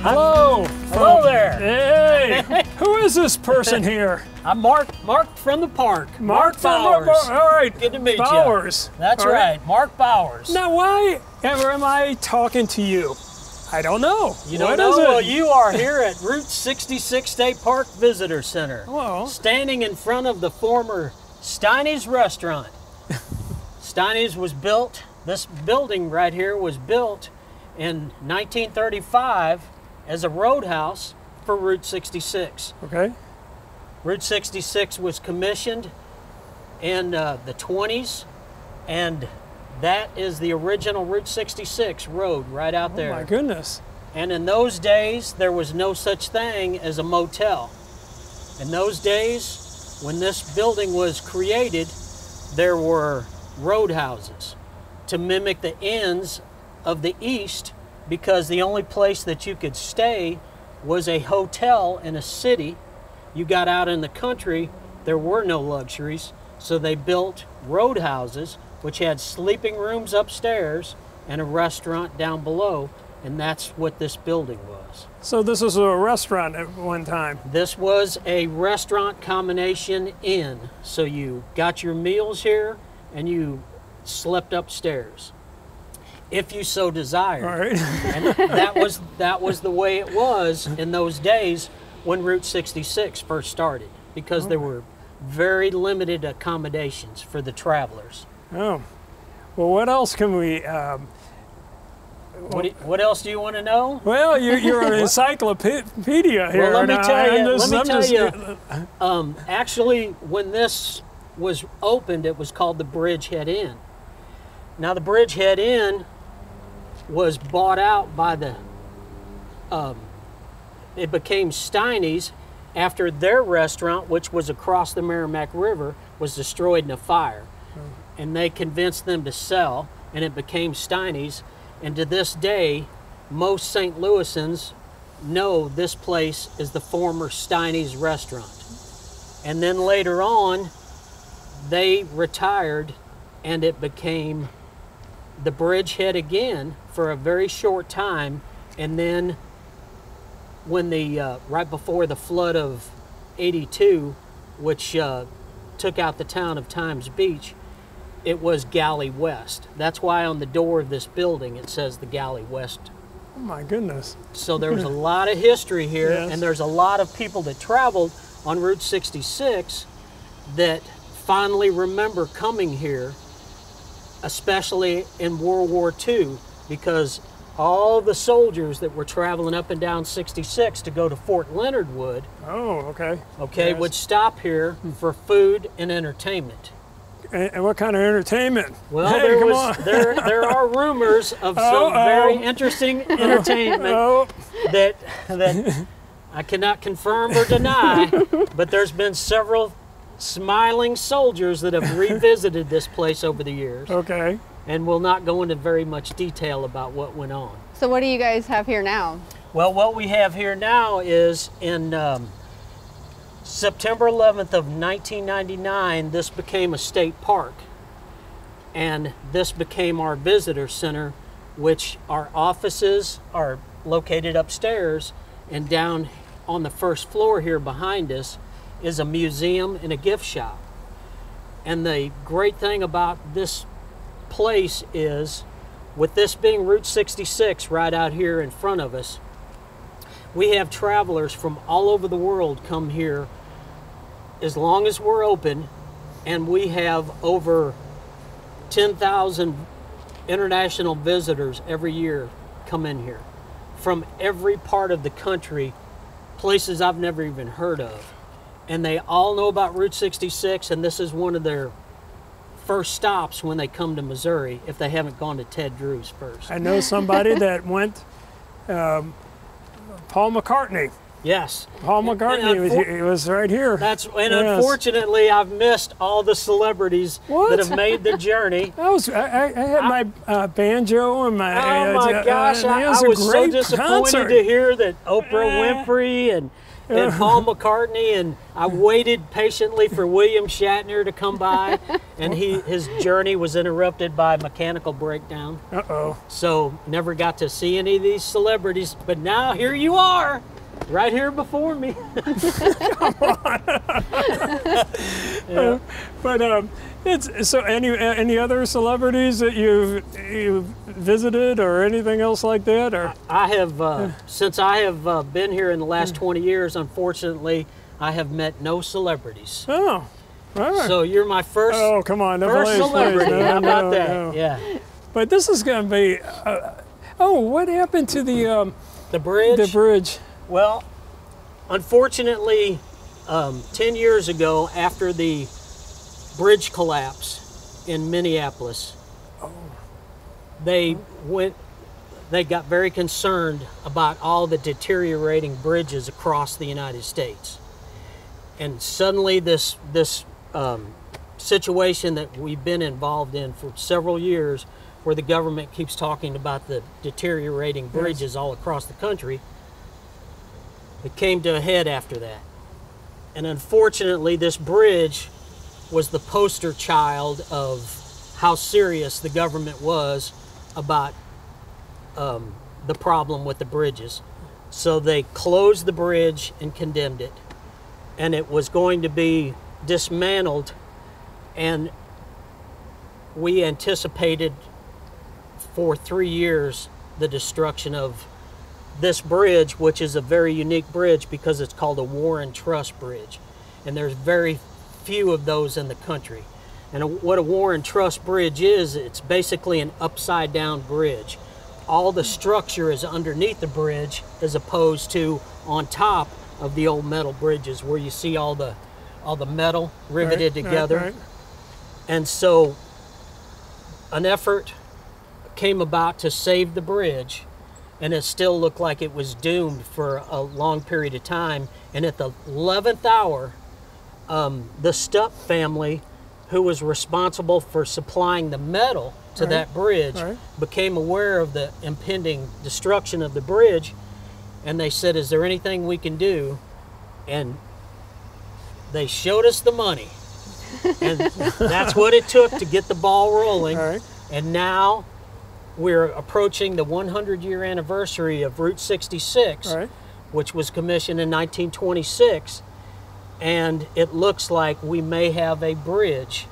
Hello. Hello there. Hey. Who is this person here? I'm Mark from the park. Mark Bowers. All right. Good to meet you. Bowers. That's All right. Mark Bowers. Now, why ever am I talking to you? I don't know. You don't What know? is it? Well, you are here at Route 66 State Park Visitor Center. Well. Standing in front of the former Steiny's restaurant. Steiny's was built, this building right here was built in 1935 as a roadhouse for Route 66. Okay. Route 66 was commissioned in the 20s, and that is the original Route 66 road right out there. Oh my goodness. And in those days, there was no such thing as a motel. In those days, when this building was created, there were roadhouses to mimic the inns of the East, because the only place that you could stay was a hotel in a city. You got out in the country, there were no luxuries, so they built roadhouses which had sleeping rooms upstairs and a restaurant down below, and that's what this building was. So this was a restaurant at one time? This was a restaurant combination inn. So you got your meals here and you slept upstairs, if you so desired. All right. And that was the way it was in those days when Route 66 first started, because there were very limited accommodations for the travelers. Oh, well, what else can we? What else do you want to know? Well, you're an encyclopedia here. Well, let me tell you. I'm just, actually, when this was opened, it was called the Bridgehead Inn. Now, the Bridgehead Inn was bought out by the. It became Steiny's after their restaurant, which was across the Meramec River, was destroyed in a fire. And they convinced them to sell, and it became Steiny's. And to this day, most St. Louisans know this place is the former Steiny's restaurant. And then later on, they retired, and it became the Bridgehead again for a very short time. And then when the right before the flood of '82, which took out the town of Times Beach, it was Galley West. That's why on the door of this building it says the Galley West. oh my goodness. So there's a lot of history here, Yes. and there's a lot of people that traveled on Route 66 that finally remember coming here, especially in World War II, because all the soldiers that were traveling up and down 66 to go to Fort Leonard Wood, Oh, okay. yes, would stop here for food and entertainment. And what kind of entertainment? Well, hey, come on. there are rumors of some very interesting entertainment that I cannot confirm or deny, but there's been several smiling soldiers that have revisited this place over the years. Okay. And we'll not go into very much detail about what went on. So what do you guys have here now? Well, what we have here now is in September 11th of 1999, this became a state park. And this became our visitor center, which our offices are located upstairs, and down on the first floor here behind us is a museum and a gift shop. And the great thing about this place is, with this being Route 66 right out here in front of us, we have travelers from all over the world come here as long as we're open, and we have over 10,000 international visitors every year come in here from every part of the country, places I've never even heard of. And they all know about Route 66, and this is one of their first stops when they come to Missouri, if they haven't gone to Ted Drew's first. I know somebody that went, Paul McCartney. Yes. Paul McCartney he was right here. Unfortunately, I've missed all the celebrities that have made the journey. I had my banjo and my. Oh my gosh! I was so disappointed to hear that Oprah Winfrey and Paul McCartney, and I waited patiently for William Shatner to come by, and his journey was interrupted by mechanical breakdown. Uh-oh. So never got to see any of these celebrities, but now here you are, right here before me. Yeah. But it's so any other celebrities that you've visited or anything else like that, or I have since I have been here in the last 20 years. Unfortunately, I have met no celebrities. oh, all right. So you're my first. Oh, come on, no, First please, celebrity. please. No, How about no, that? no. Yeah. But this is going to be. Oh, what happened to the bridge. The bridge. Well, unfortunately, 10 years ago, after the bridge collapse in Minneapolis, they got very concerned about all the deteriorating bridges across the United States. And suddenly this situation that we've been involved in for several years, where the government keeps talking about the deteriorating bridges all across the country, it came to a head after that. And unfortunately, this bridge was the poster child of how serious the government was about the problem with the bridges. So they closed the bridge and condemned it. And it was going to be dismantled, and we anticipated for 3 years the destruction of this bridge, which is a very unique bridge because it's called a War and Trust Bridge, and there's very few of those in the country. And what a War and Trust Bridge is, it's basically an upside down bridge. All the structure is underneath the bridge as opposed to on top of the old metal bridges where you see all the metal riveted together. Right. And so an effort came about to save the bridge, and it still looked like it was doomed for a long period of time. And at the 11th hour, the Stupp family, who was responsible for supplying the metal to that bridge, became aware of the impending destruction of the bridge, and they said, "Is there anything we can do?" And they showed us the money, and that's what it took to get the ball rolling. And now we're approaching the 100-year anniversary of Route 66, which was commissioned in 1926, and it looks like we may have a bridge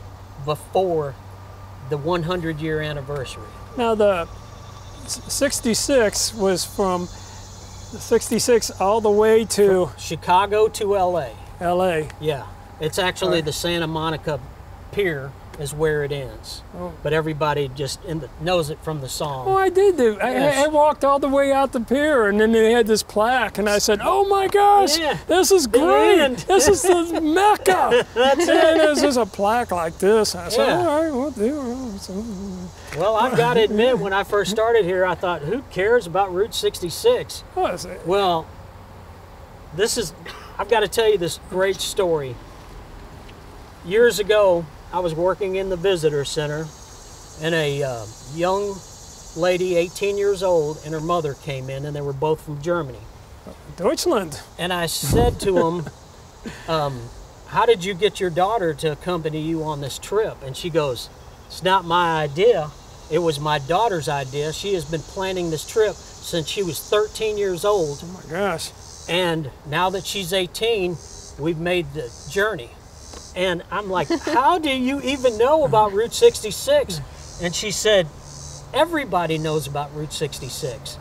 before the 100-year anniversary. Now the 66 was from 66 all the way to Chicago to LA. LA. Yeah, it's actually the Santa Monica Pier is where it ends. But everybody just knows it from the song. Oh, I did do. I walked all the way out the pier, and then they had this plaque, and I said, "Oh my gosh, this is great! This is the Mecca!" That's and there's just a plaque like this. I said, "All right, we'll do." Well, I've got to admit, when I first started here, I thought, "Who cares about Route 66?" Well, I've got to tell you this great story. Years ago, I was working in the visitor center, and a young lady, 18 years old, and her mother came in, and they were both from Germany. Deutschland. And I said to them, "How did you get your daughter to accompany you on this trip?" And she goes, "It's not my idea. It was my daughter's idea. She has been planning this trip since she was 13 years old. Oh my gosh. And now that she's 18, we've made the journey." And I'm like, "How do you even know about Route 66? And she said, "Everybody knows about Route 66.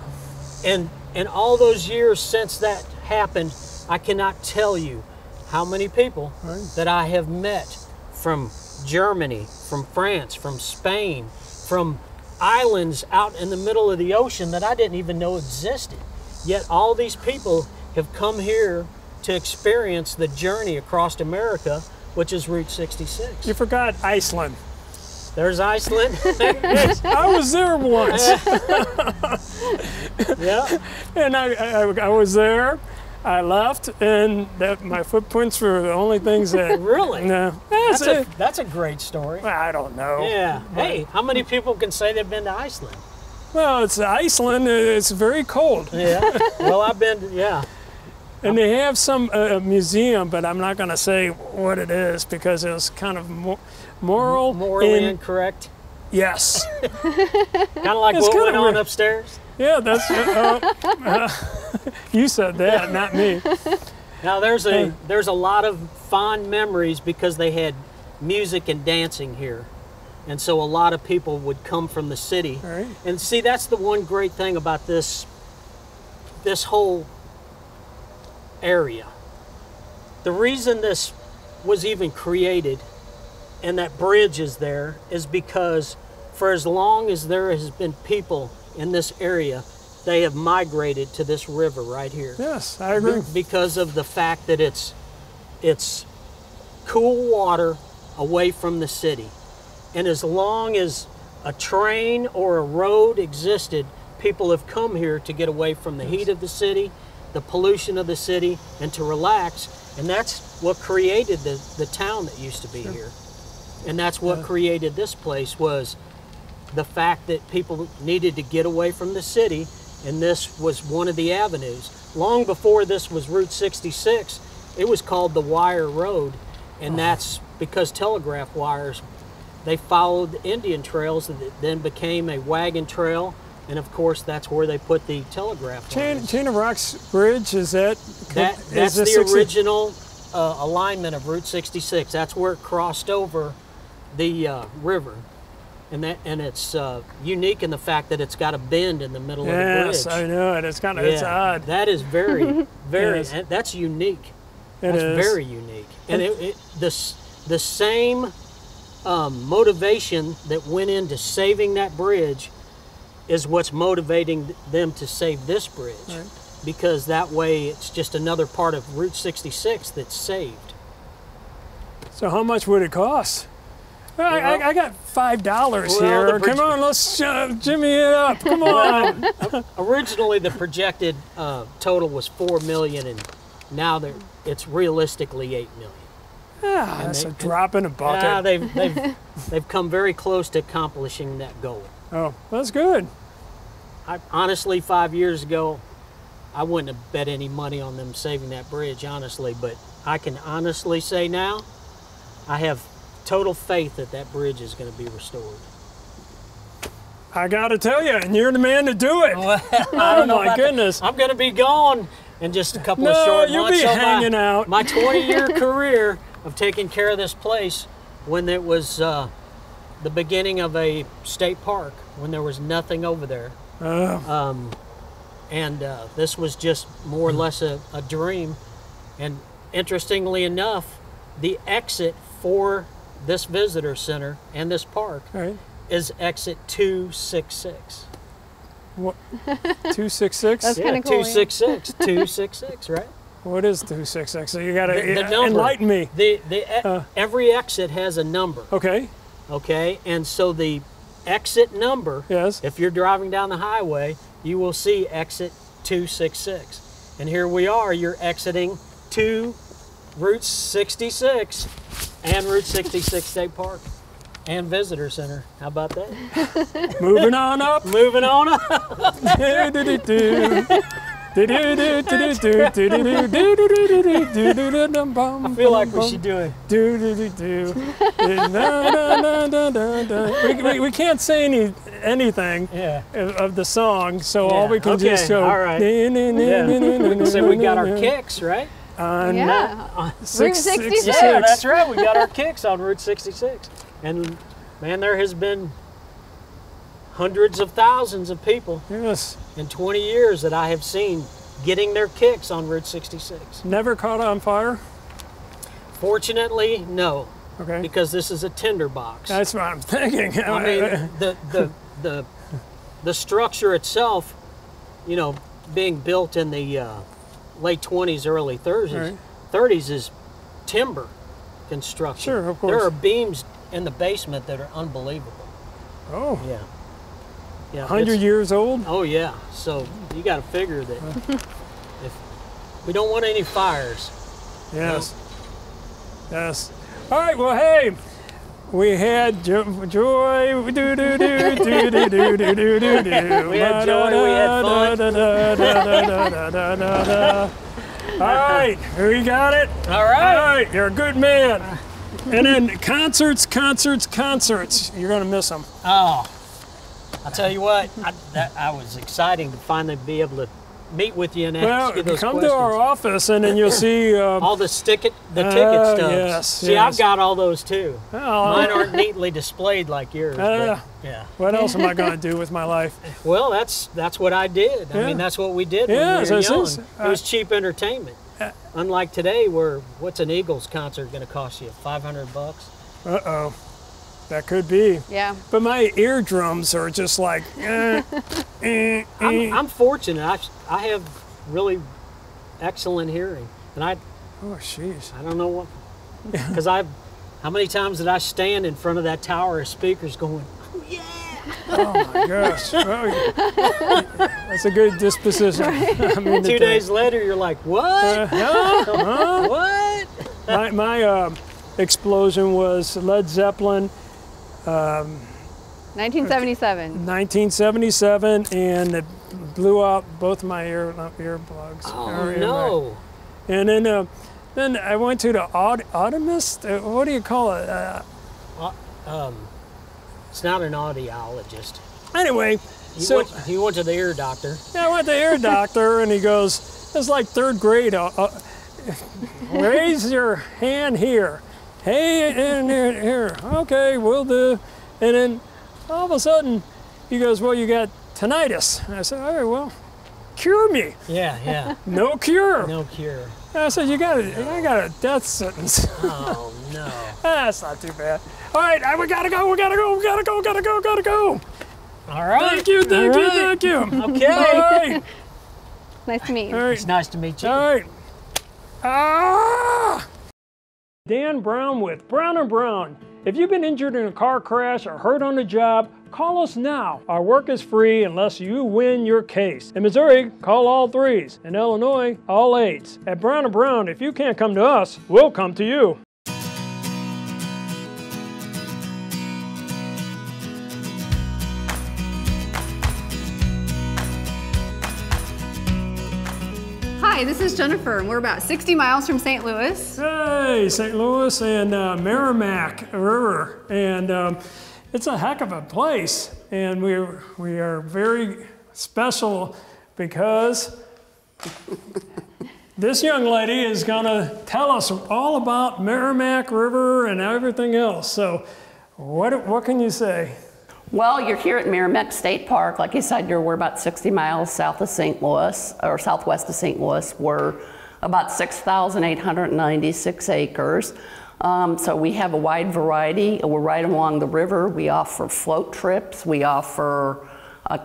And in all those years since that happened, I cannot tell you how many people that I have met from Germany, from France, from Spain, from islands out in the middle of the ocean that I didn't even know existed. Yet all these people have come here to experience the journey across America, which is Route 66. You forgot Iceland. There's Iceland. I was there once. Yeah. And I was there. I left, and my footprints were the only things that... Really? No. That's a great story. Well, I don't know. Yeah. Hey, how many people can say they've been to Iceland? Well, it's Iceland. It's very cold. Yeah. Well, I've been, yeah. And they have some museum, but I'm not going to say what it is because it was kind of morally incorrect. Yes. Kind of like what went on upstairs. Yeah, that's. You said that, not me. Now there's a lot of fond memories because they had music and dancing here, and so a lot of people would come from the city. Right. And see, that's the one great thing about this whole area. The reason this was even created and that bridge is there is because for as long as there has been people in this area, they have migrated to this river right here. Yes, I agree. Because of the fact that it's cool water away from the city. And as long as a train or a road existed, people have come here to get away from the heat of the city, the pollution of the city, and to relax. And that's what created the town that used to be here. And that's what created this place, was the fact that people needed to get away from the city, and this was one of the avenues. Long before this was Route 66, it was called the Wire Road, and that's because telegraph wires, they followed Indian trails that then became a wagon trail, and of course that's where they put the telegraph lines. Chain of Rocks Bridge, is that? That's the original alignment of Route 66. That's where it crossed over the river. And it's unique in the fact that it's got a bend in the middle of the bridge. Yes, I know it. It's kind of it's odd. That is very, very. That's unique. That's very unique. And the same motivation that went into saving that bridge is what's motivating them to save this bridge, because that way it's just another part of Route 66 that's saved. So how much would it cost? Well, I got $5 here. Come on, let's jimmy it up. Come on. Originally, the projected total was $4 million, and now it's realistically $8 million. Yeah, that's a drop in a bucket. They've come very close to accomplishing that goal. Oh, that's good. Honestly, 5 years ago, I wouldn't have bet any money on them saving that bridge, honestly. But I can honestly say now, I have total faith that that bridge is going to be restored. I got to tell you, and you're the man to do it. Well, I don't know my goodness. I'm going to be gone in just a couple of short months. You'll be hanging out. My 20-year career of taking care of this place, when it was the beginning of a state park, when there was nothing over there. This was just more or less a dream. And interestingly enough, the exit for this visitor center and this park is exit 266. What? 266? That's kind of cool. 266. 266, right? What is 266? So you got to number, enlighten me. Every exit has a number. Okay. Okay, and so the exit number, if you're driving down the highway, you will see exit 266. And here we are, you're exiting to Route 66 and Route 66 State Park and Visitor Center. How about that? Moving on up. Moving on up. I feel like we should do it. We can't say anything of the song, so all we can just go. All right. So we got our kicks, right? Route 66. Yeah, that's right. We got our kicks on Route 66. And man, there has been hundreds of thousands of people in 20 years that I have seen getting their kicks on Route 66. Never caught on fire? Fortunately, no. Okay. Because this is a tinderbox. That's what I'm thinking. I mean, the structure itself, you know, being built in the late 20s, early 30s, 30s is timber construction. Sure, of course. There are beams in the basement that are unbelievable. Oh. Yeah. 100 years old? Oh, yeah. So you got to figure that if we don't want any fires. Yes. Yes. All right, well, hey, we had joy. We had joy, we had fun. right, we got it. All right. All right, you're a good man. And then concerts. You're gonna miss them. Oh, I'll tell you what, I was exciting to finally be able to meet with you and ask you those come questions. to our office and then you'll see all the ticket stubs. Yes, See, I've got all those too. Oh, Mine aren't neatly displayed like yours. But, yeah. What else am I going to do with my life? Well, that's what I did. I mean, that's what we did when we were young. It was cheap entertainment. Unlike today, where what's an Eagles concert going to cost you? $500? Uh-oh. That could be. Yeah. But my eardrums are just like, I'm fortunate. I have really excellent hearing, and oh, jeez. I don't know what, because how many times did I stand in front of that tower of speakers going, oh yeah. Oh my gosh. That's a good disposition. I mean, 2 days later, you're like, what? What? My explosion was Led Zeppelin. 1977. 1977, and it blew out both my earplugs. Oh no! And then I went to the audiologist. What do you call it? It's not an audiologist. Anyway, he went to the ear doctor. Yeah, I went to the ear doctor, and he goes, "It's like third grade. Raise your hand here. Hey, and here. Okay, we'll do." And then all of a sudden, he goes, "Well, you got tinnitus." And I said, "All right, well, cure me." Yeah. No cure. No cure. And I said, I got a death sentence. Oh no. That's not too bad. All right, we gotta go. All right. Thank you. Okay. All right. Nice to meet you. All right. It's nice to meet you. All right. Dan Brown with Brown & Brown. If you've been injured in a car crash or hurt on the job, call us now. Our work is free unless you win your case. In Missouri, call all 3s. In Illinois, all 8s. At Brown & Brown, if you can't come to us, we'll come to you. Hi, this is Jennifer, and we're about 60 miles from St. Louis. Hey, St. Louis and Meramec River, and it's a heck of a place. And we are very special because this young lady is going to tell us all about Meramec River and everything else. So, what can you say? Well, you're here at Meramec State Park. Like you said, we're about 60 miles south of St. Louis, or southwest of St. Louis. We're about 6,896 acres. So we have a wide variety. We're right along the river. We offer float trips. We offer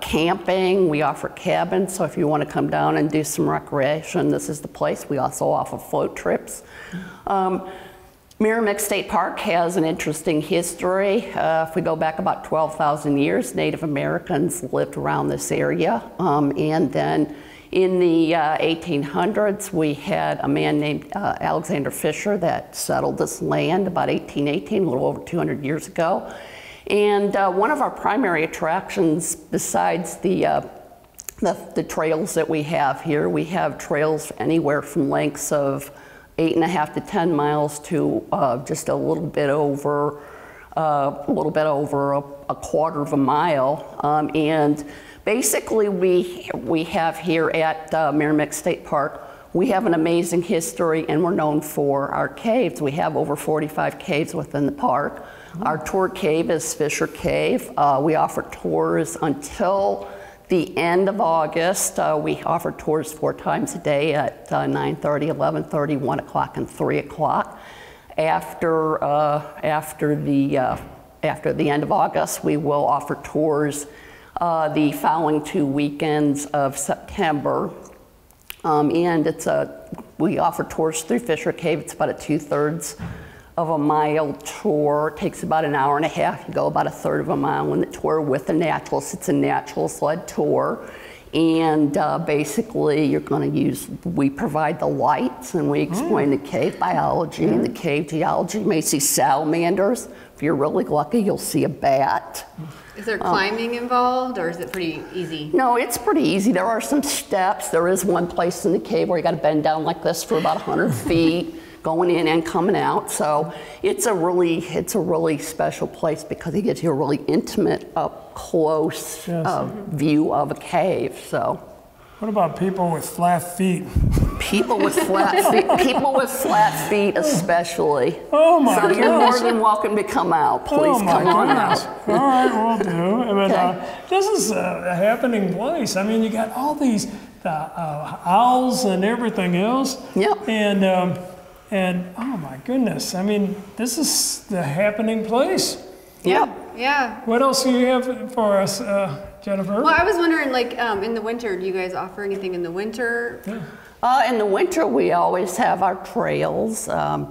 camping. We offer cabins. So if you want to come down and do some recreation, this is the place. We also offer float trips. Meramec State Park has an interesting history. If we go back about 12,000 years, Native Americans lived around this area. And then in the 1800s, we had a man named Alexander Fisher that settled this land about 1818, a little over 200 years ago. And one of our primary attractions, besides the trails that we have here, we have trails anywhere from lengths of 8.5 to 10 miles to just a little bit over a quarter of a mile. And basically we have here at Meramec State Park, we have an amazing history, and we're known for our caves. We have over 45 caves within the park. Our tour cave is Fisher Cave. We offer tours until the end of August. We offer tours 4 times a day at 9:30, 11:30, 1 o'clock, and 3 o'clock. After the end of August, we will offer tours the following 2 weekends of September. And we offer tours through Fisher Cave. It's about a 2/3 of a mile tour. It takes about an hour and a half. You go about a third of a mile in the tour with the naturalists. It's a naturalist-led tour. And basically, you're going to use, we provide the lights, and we explain the cave biology and the cave geology. You may see salamanders. If you're really lucky, you'll see a bat. Is there climbing involved, or is it pretty easy? No, it's pretty easy. There are some steps. There is one place in the cave where you got to bend down like this for about 100 feet, going in and coming out. So it's a really special place because it gives you a really intimate, up close view of a cave. So. What about people with flat feet? People with flat feet, people with flat feet especially. Oh my gosh. So you're more than welcome to come out. Please come on out. All right, we'll do. But, this is a happening place. I mean, you got all these owls and everything else. Yep. And oh my goodness, I mean, this is the happening place. Yep. Yeah. What else do you have for us, Jennifer? Well, I was wondering, like, in the winter, do you guys offer anything in the winter? Yeah. In the winter, we always have our trails.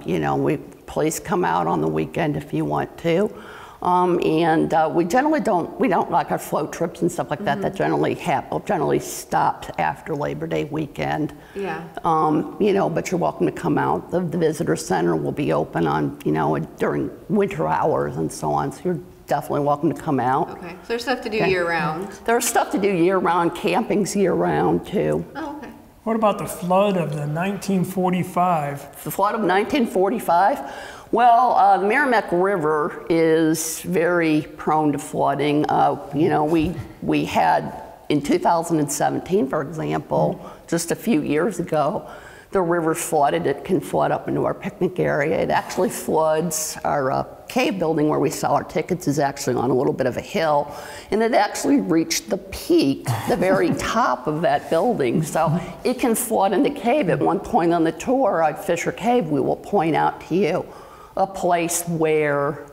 You know, please come out on the weekend if you want to. We generally don't like our float trips and stuff like that. That generally stopped after Labor Day weekend. Yeah. You know, but you're welcome to come out. The visitor center will be open on, you know, during winter hours and so on. So you're definitely welcome to come out. Okay. So there's stuff to do year round. There's stuff to do year round. Camping's year round too. Oh, okay. What about the flood of the 1945? The flood of 1945? Well, the Meramec River is very prone to flooding. You know, we had, in 2017, for example, just a few years ago, the river flooded. It can flood up into our picnic area. It actually floods our cave building where we sell our tickets is actually on a little bit of a hill, and it actually reached the peak, the very top of that building. So it can flood in the cave. At one point on the tour at Fisher Cave, we will point out to you a place where,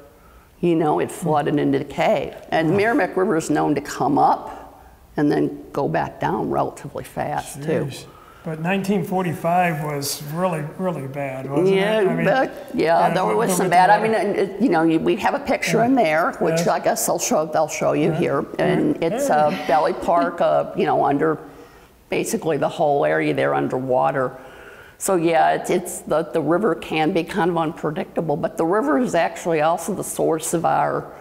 you know, it flooded into the cave. And the Meramec River is known to come up and then go back down relatively fast, too. But 1945 was really, really bad, wasn't it? I mean, there was some bad. I mean, you know, we have a picture in there, which I guess they'll show you here. And it's Belly Park, you know, under basically the whole area there underwater. So yeah, it's the river can be kind of unpredictable, but the river is actually also the source of our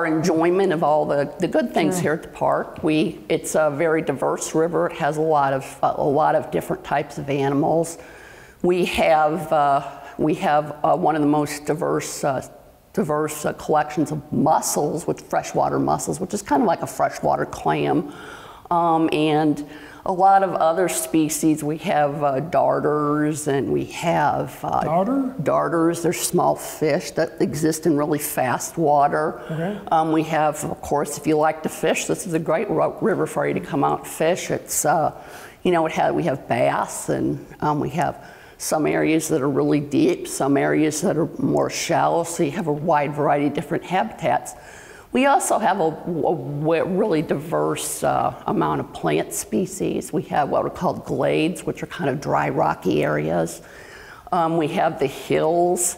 enjoyment of all the good things here at the park. It's a very diverse river. It has a lot of different types of animals. We have one of the most diverse collections of mussels, with freshwater mussels, which is kind of like a freshwater clam, and a lot of other species. We have darters, and we have darters. They're small fish that exist in really fast water. Okay. We have, of course, if you like to fish, this is a great river for you to come out and fish. It's, you know, we have bass, and we have some areas that are really deep, some areas that are more shallow, so you have a wide variety of different habitats. We also have a really diverse amount of plant species. We have what are called glades, which are kind of dry, rocky areas. We have the hills.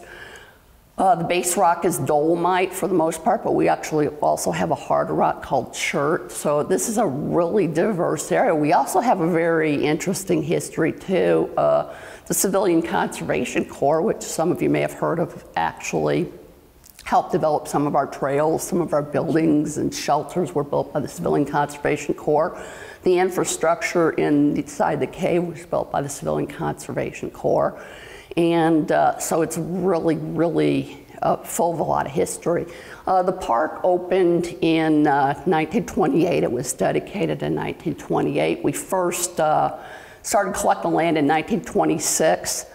The base rock is dolomite for the most part, but we actually also have a hard rock called chert. So this is a really diverse area. We also have a very interesting history too. The Civilian Conservation Corps, which some of you may have heard of, actually helped develop some of our trails. Some of our buildings and shelters were built by the Civilian Conservation Corps. The infrastructure inside the cave was built by the Civilian Conservation Corps. And so it's really, really full of a lot of history. The park opened in 1928. It was dedicated in 1928. We first started collecting land in 1926.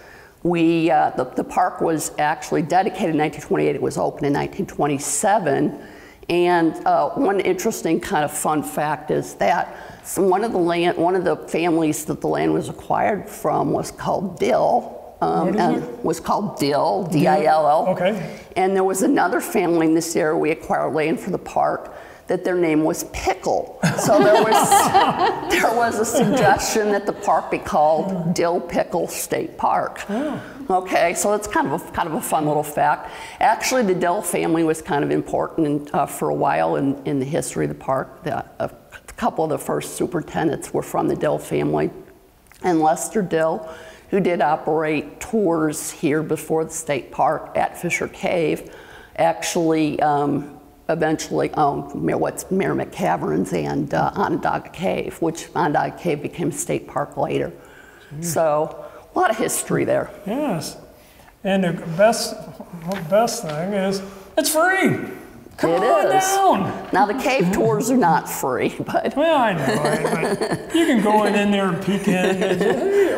The park was actually dedicated in 1928. It was open in 1927. And one interesting kind of fun fact is that one of the families that the land was acquired from was called Dill. Was called Dill, D-I-L-L. Okay. And there was another family in this area we acquired land for the park that their name was Pickle. So there was a suggestion that the park be called Dill Pickle State Park. Oh. Okay, so it's kind of a fun little fact. Actually, the Dill family was kind of important for a while in the history of the park. A couple of the first superintendents were from the Dill family. And Lester Dill, who did operate tours here before the state park at Fisher Cave, actually eventually owned what's Meramec Caverns and Onondaga Cave, which Onondaga Cave became a state park later. So a lot of history there. Yes. And the best thing is it's free. Come on down. Now the cave tours are not free, but well, I know, right? But you can go in there and peek in. And say, hey,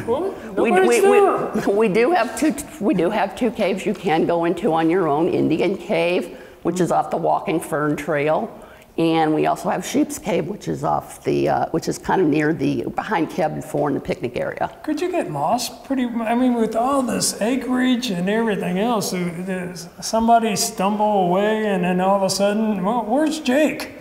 well, nobody's there. We do have two caves you can go into on your own. Indian Cave, which is off the Walking Fern Trail, and we also have Sheep's Cave, which is off the which is kind of near the behind Cabin 4 in the picnic area. Could you get lost pretty? I mean, with all this acreage and everything else, does somebody stumble away and then all of a sudden, well, where's Jake?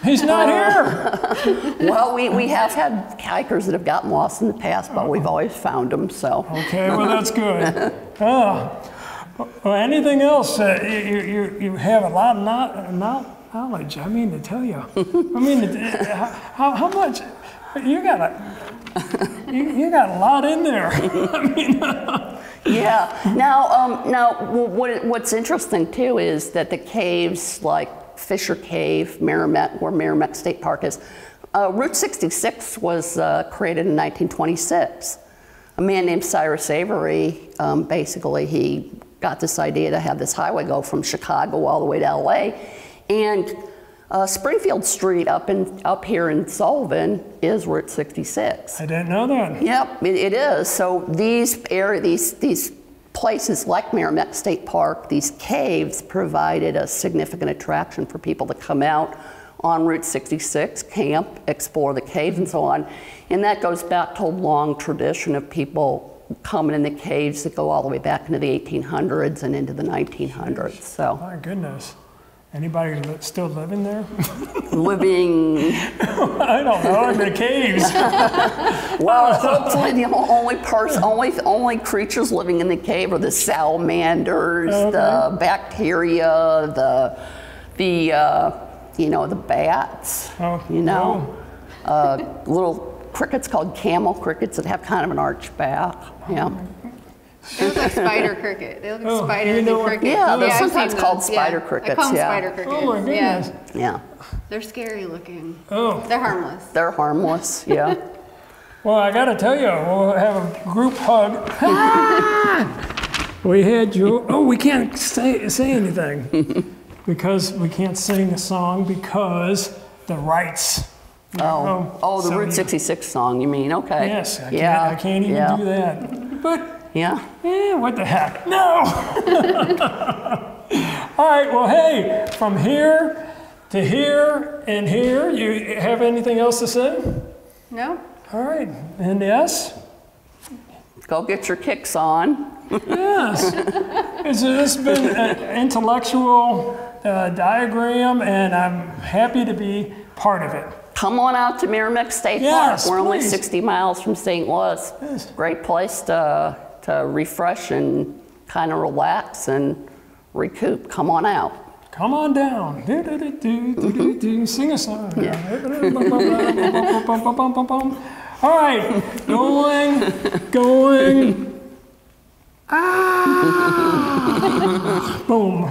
He's not here. Well, we have had hikers that have gotten lost in the past, but we've always found them. So. Okay, well that's good. Well, anything else? You have a lot of knowledge. I mean to tell you. I mean, how much? You got a lot in there. I mean. Yeah. Now, what's interesting too is that the caves like Fisher Cave, Meramec, where Meramec State Park is, Route 66 was created in 1926. A man named Cyrus Avery, basically, he got this idea to have this highway go from Chicago all the way to LA. And Springfield Street up here in Sullivan is Route 66. I didn't know that. Yep, it is. So these places like Meramec State Park, these caves provided a significant attraction for people to come out on Route 66, camp, explore the caves and so on. And that goes back to a long tradition of people coming in the caves that go all the way back into the 1800s and into the 1900s. So. My goodness. Anybody still living there? Living? I don't know, in the caves. Well, hopefully the only creatures living in the cave are the salamanders, the bacteria, the bats, little crickets called camel crickets that have kind of an arched back. Yeah. They look like spider cricket. They look like spiders and crickets. Yeah, they're sometimes called spider crickets. I call them spider crickets. Oh my goodness. Yeah. They're scary looking. Oh. They're harmless. They're harmless, yeah. Well, I got to tell you, we'll have a group hug. We had you. Oh, we can't say anything because we can't sing a song because the rights. The Route 66 song, you mean? Okay. Yes, I can't even do that. But what the heck? No. All right. Well, hey, from here to here and here, you have anything else to say? No. All right. And yes. Go get your kicks on. Yes. It's just been an intellectual diagram, and I'm happy to be part of it. Come on out to Meramec State Park. We're only 60 miles from St. Louis. Yes. Great place to refresh and kind of relax and recoup. Come on out. Come on down. Sing a song. All right. Going. Boom.